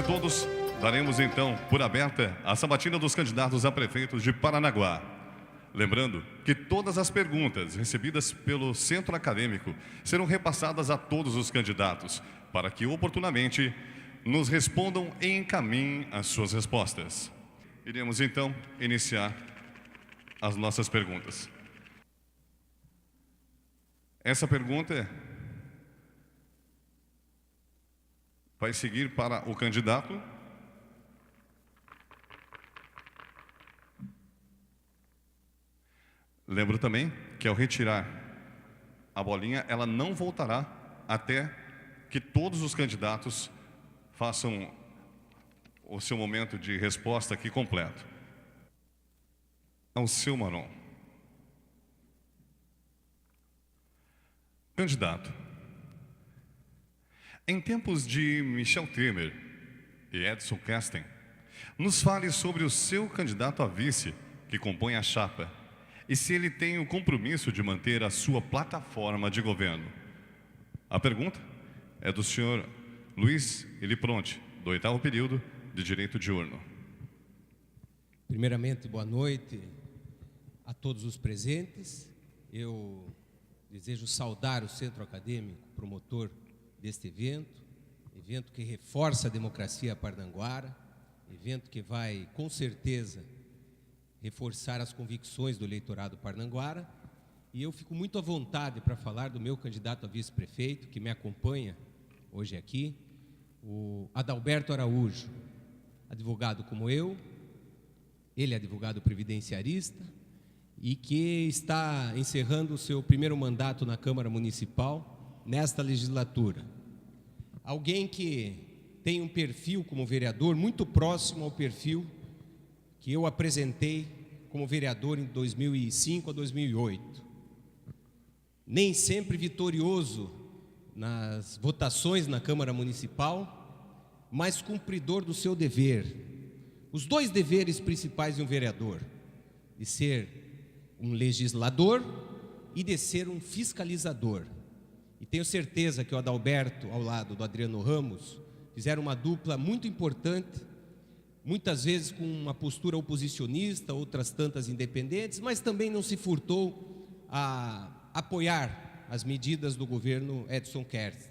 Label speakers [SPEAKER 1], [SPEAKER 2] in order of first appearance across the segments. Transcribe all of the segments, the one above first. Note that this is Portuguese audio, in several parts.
[SPEAKER 1] de todos, daremos então por aberta a sabatina dos candidatos a prefeitos de Paranaguá. Lembrando que todas as perguntas recebidas pelo centro acadêmico serão repassadas a todos os candidatos, para que oportunamente nos respondam e encaminhem as suas respostas. Iremos então iniciar as nossas perguntas. Essa pergunta vai seguir para o candidato. Lembro também que ao retirar a bolinha, ela não voltará até que todos os candidatos façam o seu momento de resposta aqui completo. Alceu Maron. Candidato. Em tempos de Michel Temer e Edson Kesten, nos fale sobre o seu candidato a vice que compõe a chapa e se ele tem o compromisso de manter a sua plataforma de governo. A pergunta é do senhor Luiz Ilipronte, do 8º período de Direito Diurno.
[SPEAKER 2] Primeiramente, boa noite a todos os presentes. Eu desejo saudar o Centro Acadêmico, promotor deste evento que reforça a democracia parnanguara, evento que vai, com certeza, reforçar as convicções do eleitorado parnanguara. E eu fico muito à vontade para falar do meu candidato a vice-prefeito, que me acompanha hoje aqui, o Adalberto Araújo, advogado como eu, ele é advogado previdenciarista e que está encerrando o seu primeiro mandato na Câmara Municipal nesta legislatura. Alguém que tem um perfil como vereador muito próximo ao perfil que eu apresentei como vereador em 2005 a 2008. Nem sempre vitorioso nas votações na Câmara Municipal, mas cumpridor do seu dever. Os dois deveres principais de um vereador: de ser um legislador e de ser um fiscalizador. E tenho certeza que o Adalberto, ao lado do Adriano Ramos, fizeram uma dupla muito importante, muitas vezes com uma postura oposicionista, outras tantas independentes, mas também não se furtou a apoiar as medidas do governo Edson Kesten.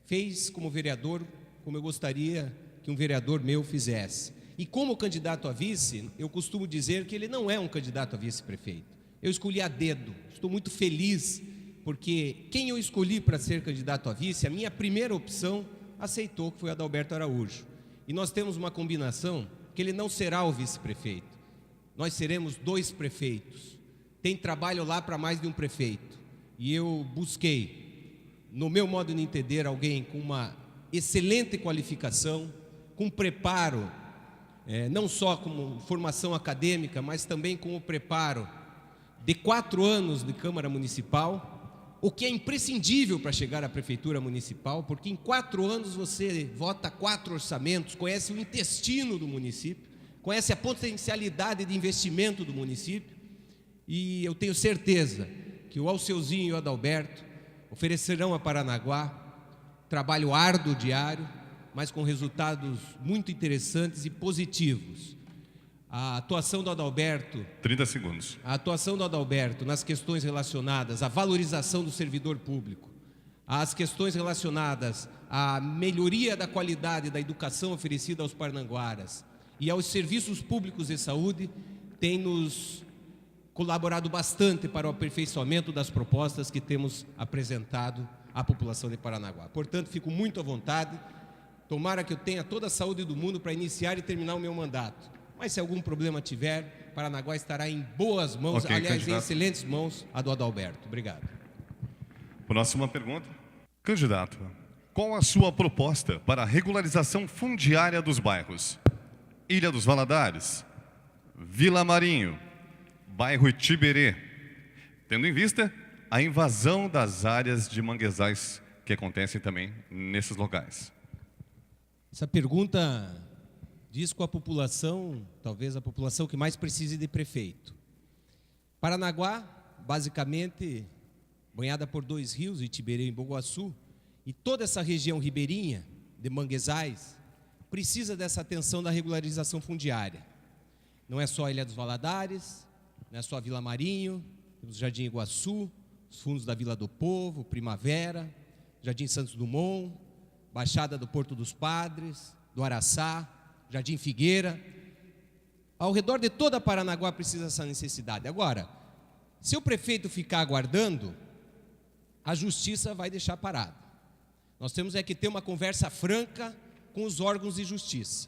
[SPEAKER 2] Fez como vereador, como eu gostaria que um vereador meu fizesse. E como candidato a vice, eu costumo dizer que ele não é um candidato a vice-prefeito. Eu escolhi a dedo, estou muito feliz, porque quem eu escolhi para ser candidato a vice, a minha primeira opção, aceitou, que foi Adalberto Araújo. E nós temos uma combinação que ele não será o vice-prefeito. Nós seremos 2 prefeitos. Tem trabalho lá para mais de um prefeito. E eu busquei, no meu modo de entender, alguém com uma excelente qualificação, com preparo, não só como formação acadêmica, mas também com o preparo de 4 anos de Câmara Municipal, o que é imprescindível para chegar à Prefeitura Municipal, porque em 4 anos você vota 4 orçamentos, conhece o intestino do município, conhece a potencialidade de investimento do município, e eu tenho certeza que o Alceuzinho e o Adalberto oferecerão a Paranaguá trabalho árduo diário, mas com resultados muito interessantes e positivos. A atuação do Adalberto...
[SPEAKER 1] 30 segundos.
[SPEAKER 2] A atuação do Adalberto nas questões relacionadas à valorização do servidor público, às questões relacionadas à melhoria da qualidade da educação oferecida aos parnanguaras e aos serviços públicos de saúde, tem nos colaborado bastante para o aperfeiçoamento das propostas que temos apresentado à população de Paranaguá. Portanto, fico muito à vontade. Tomara que eu tenha toda a saúde do mundo para iniciar e terminar o meu mandato. Mas se algum problema tiver, Paranaguá estará em boas mãos,
[SPEAKER 1] Okay,
[SPEAKER 2] aliás,
[SPEAKER 1] candidato.
[SPEAKER 2] em excelentes mãos, a do Adalberto. Obrigado.
[SPEAKER 1] Próxima pergunta. Candidato, qual a sua proposta para a regularização fundiária dos bairros? Ilha dos Valadares, Vila Marinho, bairro Itiberê, tendo em vista a invasão das áreas de manguezais que acontecem também nesses locais.
[SPEAKER 2] Essa pergunta diz com a população, talvez a população que mais precise de prefeito. Paranaguá, basicamente, banhada por 2 rios, Itiberê e Embu-Guaçu, e toda essa região ribeirinha de manguezais, precisa dessa atenção da regularização fundiária. Não é só a Ilha dos Valadares, não é só a Vila Marinho, temos o Jardim Iguaçu, os fundos da Vila do Povo, Primavera, Jardim Santos Dumont, Baixada do Porto dos Padres, do Araçá, Jardim Figueira. Ao redor de toda Paranaguá precisa dessa necessidade. Agora, se o prefeito ficar aguardando, a justiça vai deixar parado. Nós temos que ter uma conversa franca com os órgãos de justiça.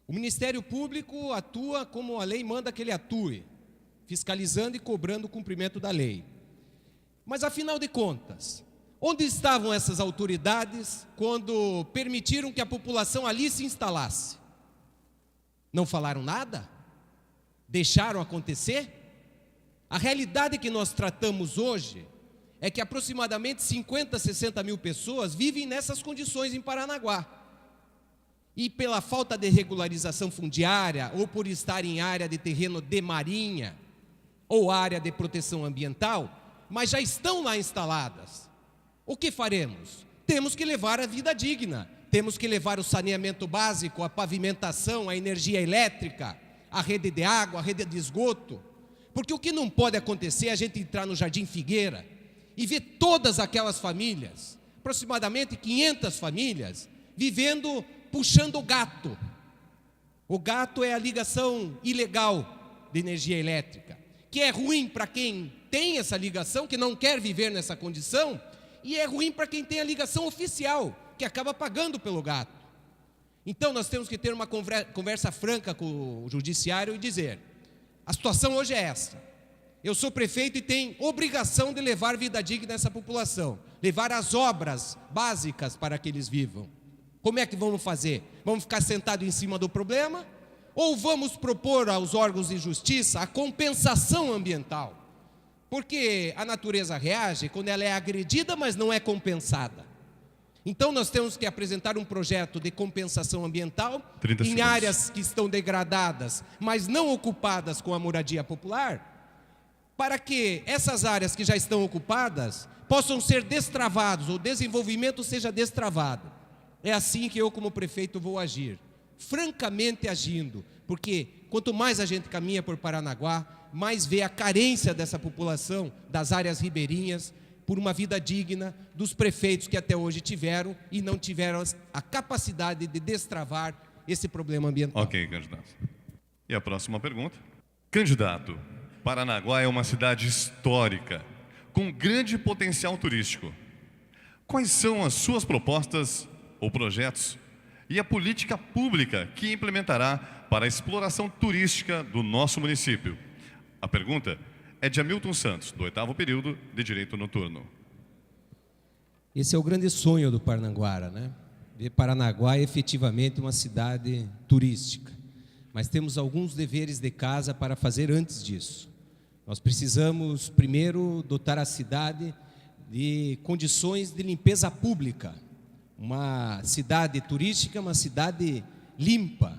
[SPEAKER 2] O Ministério Público atua como a lei manda que ele atue, fiscalizando e cobrando o cumprimento da lei. Mas, afinal de contas, onde estavam essas autoridades quando permitiram que a população ali se instalasse? Não falaram nada? Deixaram acontecer? A realidade que nós tratamos hoje é que aproximadamente 50, 60 mil pessoas vivem nessas condições em Paranaguá. E pela falta de regularização fundiária, ou por estar em área de terreno de marinha, ou área de proteção ambiental, mas já estão lá instaladas. O que faremos? Temos que levar a vida digna, temos que levar o saneamento básico, a pavimentação, a energia elétrica, a rede de água, a rede de esgoto. Porque o que não pode acontecer é a gente entrar no Jardim Figueira e ver todas aquelas famílias, aproximadamente 500 famílias, vivendo puxando o gato. O gato é a ligação ilegal de energia elétrica, que é ruim para quem tem essa ligação, que não quer viver nessa condição, e é ruim para quem tem a ligação oficial, que acaba pagando pelo gato. Então nós temos que ter uma conversa franca com o judiciário e dizer: a situação hoje é essa. Eu sou prefeito e tenho obrigação de levar vida digna a essa população, levar as obras básicas para que eles vivam. Como é que vamos fazer? Vamos ficar sentados em cima do problema? Ou vamos propor aos órgãos de justiça a compensação ambiental? Porque a natureza reage quando ela é agredida, mas não é compensada. Então nós temos que apresentar um projeto de compensação ambiental em áreas que estão degradadas, mas não ocupadas com a moradia popular, para que essas áreas que já estão ocupadas possam ser destravadas, o desenvolvimento seja destravado. É assim que eu, como prefeito, vou agir, francamente agindo, porque quanto mais a gente caminha por Paranaguá, mais vê a carência dessa população, das áreas ribeirinhas, por uma vida digna dos prefeitos que até hoje tiveram e não tiveram a capacidade de destravar esse problema ambiental.
[SPEAKER 1] Ok, candidato. E a próxima pergunta. Candidato, Paranaguá é uma cidade histórica, com grande potencial turístico. Quais são as suas propostas ou projetos e a política pública que implementará para a exploração turística do nosso município? A pergunta é de Hamilton Santos, do 8º período de Direito Noturno.
[SPEAKER 2] Esse é o grande sonho do Paranaguara, né? Ver Paranaguá é efetivamente uma cidade turística. Mas temos alguns deveres de casa para fazer antes disso. Nós precisamos, primeiro, dotar a cidade de condições de limpeza pública. Uma cidade turística é uma cidade limpa.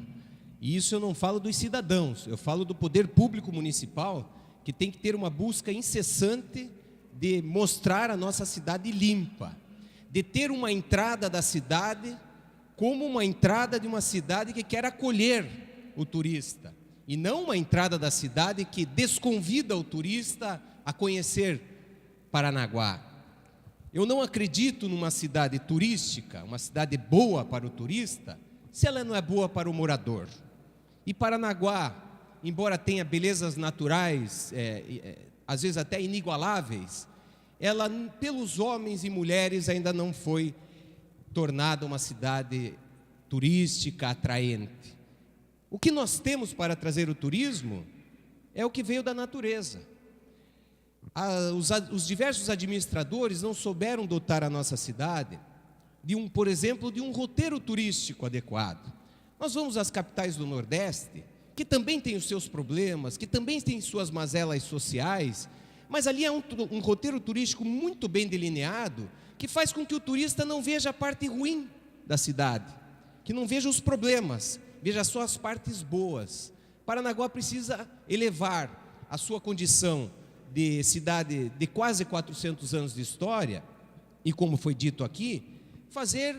[SPEAKER 2] E isso eu não falo dos cidadãos, eu falo do poder público municipal, que tem que ter uma busca incessante de mostrar a nossa cidade limpa, de ter uma entrada da cidade como uma entrada de uma cidade que quer acolher o turista, e não uma entrada da cidade que desconvida o turista a conhecer Paranaguá. Eu não acredito numa cidade turística, uma cidade boa para o turista, se ela não é boa para o morador. E Paranaguá, embora tenha belezas naturais, às vezes até inigualáveis, ela, pelos homens e mulheres, ainda não foi tornada uma cidade turística atraente. O que nós temos para trazer o turismo é o que veio da natureza. Os diversos administradores não souberam dotar a nossa cidade por exemplo, de um roteiro turístico adequado. Nós vamos às capitais do Nordeste, que também têm os seus problemas, que também têm suas mazelas sociais, mas ali é um roteiro turístico muito bem delineado, que faz com que o turista não veja a parte ruim da cidade, que não veja os problemas, veja só as partes boas. Paranaguá precisa elevar a sua condição de cidade de quase 400 anos de história, e como foi dito aqui, fazer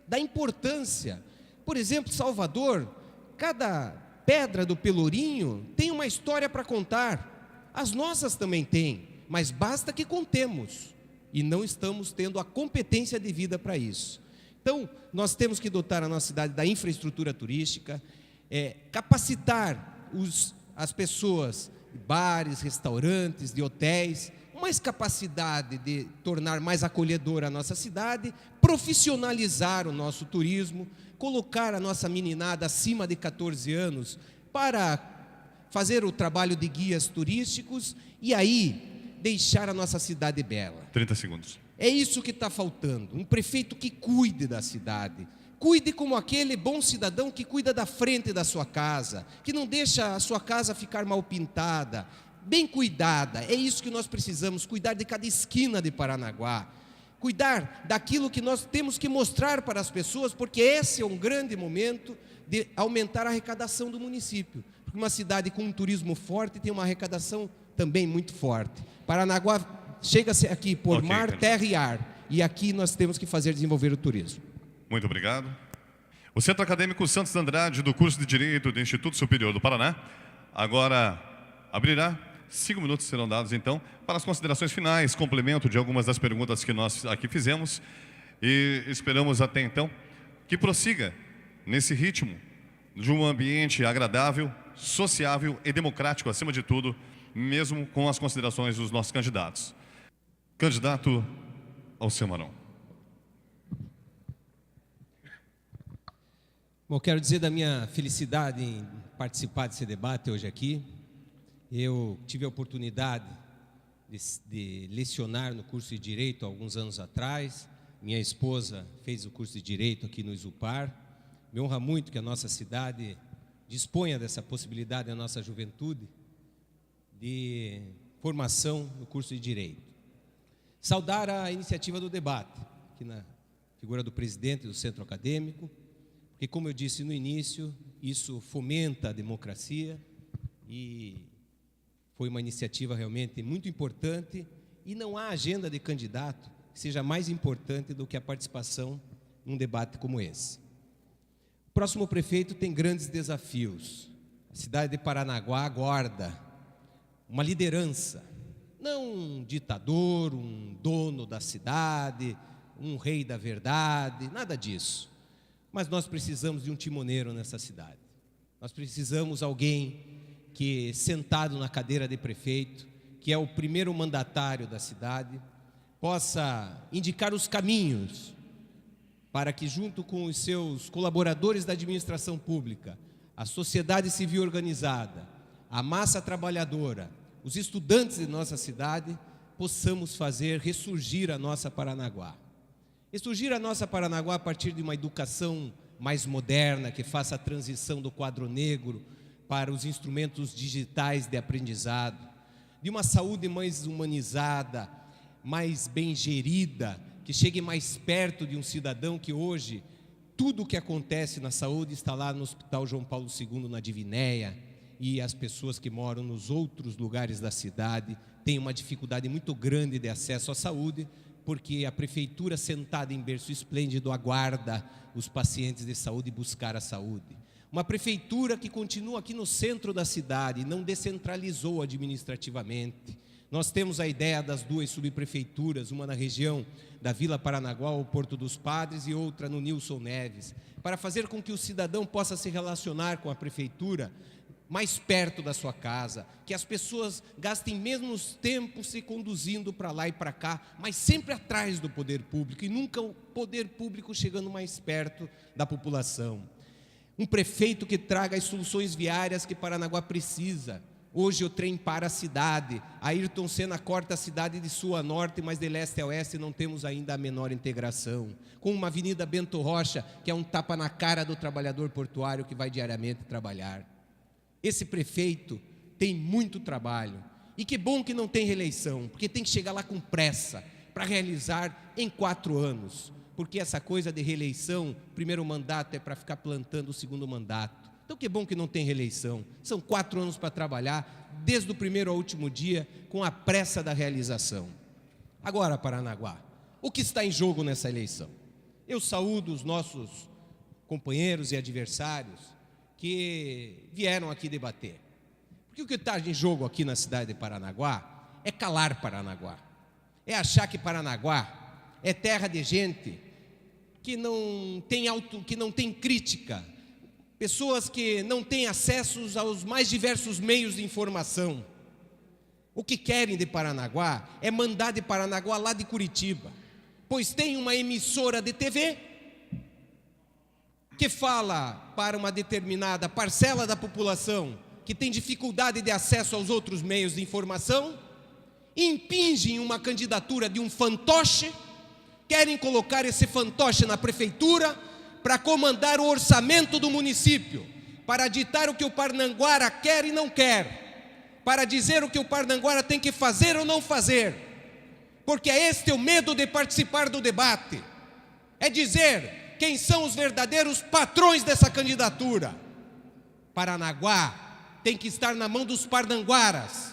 [SPEAKER 2] da importância Por exemplo, Salvador, cada pedra do Pelourinho tem uma história para contar. As nossas também têm, mas basta que contemos. E não estamos tendo a competência devida para isso. Então, nós temos que dotar a nossa cidade da infraestrutura turística, capacitar as pessoas de bares, restaurantes, de hotéis, mais capacidade de tornar mais acolhedora a nossa cidade, profissionalizar o nosso turismo, colocar a nossa meninada acima de 14 anos para fazer o trabalho de guias turísticos e aí deixar a nossa cidade bela.
[SPEAKER 1] 30 segundos.
[SPEAKER 2] É isso que está faltando, um prefeito que cuide da cidade, cuide como aquele bom cidadão que cuida da frente da sua casa, que não deixa a sua casa ficar mal pintada, bem cuidada. É isso que nós precisamos, cuidar de cada esquina de Paranaguá, cuidar daquilo que nós temos que mostrar para as pessoas, porque esse é um grande momento de aumentar a arrecadação do município, porque uma cidade com um turismo forte tem uma arrecadação também muito forte. Paranaguá chega-se aqui por mar, terra e ar, e aqui nós temos que fazer desenvolver o turismo.
[SPEAKER 1] Muito obrigado. O Centro Acadêmico Santos Andrade, do curso de Direito do Instituto Superior do Paraná, agora abrirá. 5 minutos serão dados, então, para as considerações finais, complemento de algumas das perguntas que nós aqui fizemos, e esperamos até então que prossiga nesse ritmo de um ambiente agradável, sociável e democrático, acima de tudo, mesmo com as considerações dos nossos candidatos. Candidato Alceu Marão.
[SPEAKER 2] Bom, quero dizer da minha felicidade em participar desse debate hoje aqui. Eu tive a oportunidade de lecionar no curso de Direito há alguns anos atrás. Minha esposa fez o curso de Direito aqui no Isupar. Me honra muito que a nossa cidade disponha dessa possibilidade na nossa juventude de formação no curso de Direito. Saudar a iniciativa do debate, aqui na figura do presidente do Centro Acadêmico, porque, como eu disse no início, isso fomenta a democracia e foi uma iniciativa realmente muito importante e não há agenda de candidato que seja mais importante do que a participação num debate como esse. O próximo prefeito tem grandes desafios. A cidade de Paranaguá aguarda uma liderança, não um ditador, um dono da cidade, um rei da verdade, nada disso. Mas nós precisamos de um timoneiro nessa cidade. Nós precisamos de alguém que, sentado na cadeira de prefeito, que é o primeiro mandatário da cidade, possa indicar os caminhos para que, junto com os seus colaboradores da administração pública, a sociedade civil organizada, a massa trabalhadora, os estudantes de nossa cidade, possamos fazer ressurgir a nossa Paranaguá. Ressurgir a nossa Paranaguá a partir de uma educação mais moderna, que faça a transição do quadro negro para os instrumentos digitais de aprendizado, de uma saúde mais humanizada, mais bem gerida, que chegue mais perto de um cidadão que hoje, tudo o que acontece na saúde está lá no Hospital João Paulo II, na Divinéia, e as pessoas que moram nos outros lugares da cidade têm uma dificuldade muito grande de acesso à saúde, porque a prefeitura, sentada em berço esplêndido, aguarda os pacientes de saúde buscar a saúde. Uma prefeitura que continua aqui no centro da cidade, não descentralizou administrativamente. Nós temos a ideia das 2 subprefeituras, uma na região da Vila Paranaguá, ou Porto dos Padres, e outra no Nilson Neves, para fazer com que o cidadão possa se relacionar com a prefeitura mais perto da sua casa, que as pessoas gastem menos tempo se conduzindo para lá e para cá, mas sempre atrás do poder público, e nunca o poder público chegando mais perto da população. Um prefeito que traga as soluções viárias que Paranaguá precisa. Hoje o trem para a cidade, Ayrton Senna corta a cidade de sul a norte, mas de leste a oeste não temos ainda a menor integração. Com uma avenida Bento Rocha, que é um tapa na cara do trabalhador portuário que vai diariamente trabalhar. Esse prefeito tem muito trabalho, e que bom que não tem reeleição, porque tem que chegar lá com pressa, para realizar em 4 anos, porque essa coisa de reeleição, primeiro mandato é para ficar plantando o segundo mandato. Então que bom que não tem reeleição, são 4 anos para trabalhar, desde o primeiro ao último dia, com a pressa da realização. Agora, Paranaguá, o que está em jogo nessa eleição? Eu saúdo os nossos companheiros e adversários que vieram aqui debater. Porque o que está em jogo aqui na cidade de Paranaguá é calar Paranaguá. É achar que Paranaguá é terra de gente que não tem crítica, pessoas que não têm acesso aos mais diversos meios de informação. O que querem de Paranaguá é mandar de Paranaguá lá de Curitiba, pois tem uma emissora de TV que fala para uma determinada parcela da população que tem dificuldade de acesso aos outros meios de informação, impingem uma candidatura de um fantoche, querem colocar esse fantoche na prefeitura para comandar o orçamento do município, para ditar o que o Parnanguara quer e não quer, para dizer o que o Parnanguara tem que fazer ou não fazer, porque este é o medo de participar do debate, é dizer quem são os verdadeiros patrões dessa candidatura. Paranaguá tem que estar na mão dos parnanguaras,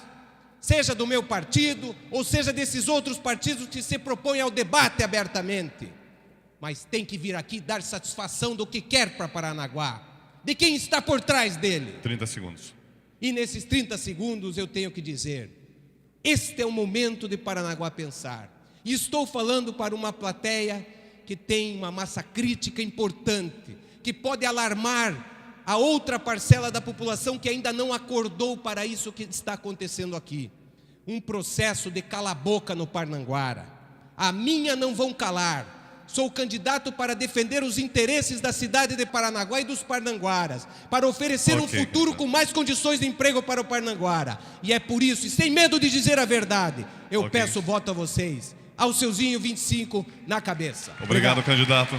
[SPEAKER 2] seja do meu partido, ou seja desses outros partidos que se propõem ao debate abertamente, mas tem que vir aqui dar satisfação do que quer para Paranaguá, de quem está por trás dele.
[SPEAKER 1] 30 segundos.
[SPEAKER 2] E nesses 30 segundos eu tenho que dizer, este é o momento de Paranaguá pensar. E estou falando para uma plateia que tem uma massa crítica importante, que pode alarmar a outra parcela da população que ainda não acordou para isso que está acontecendo aqui. Um processo de cala-boca no Parnanguara. A minha não vão calar. Sou candidato para defender os interesses da cidade de Paranaguá e dos parnanguaras, para oferecer um futuro com mais condições de emprego para o Parnanguara. E é por isso, e sem medo de dizer a verdade, eu peço voto a vocês, ao seuzinho 25 na cabeça.
[SPEAKER 1] Obrigado, candidato.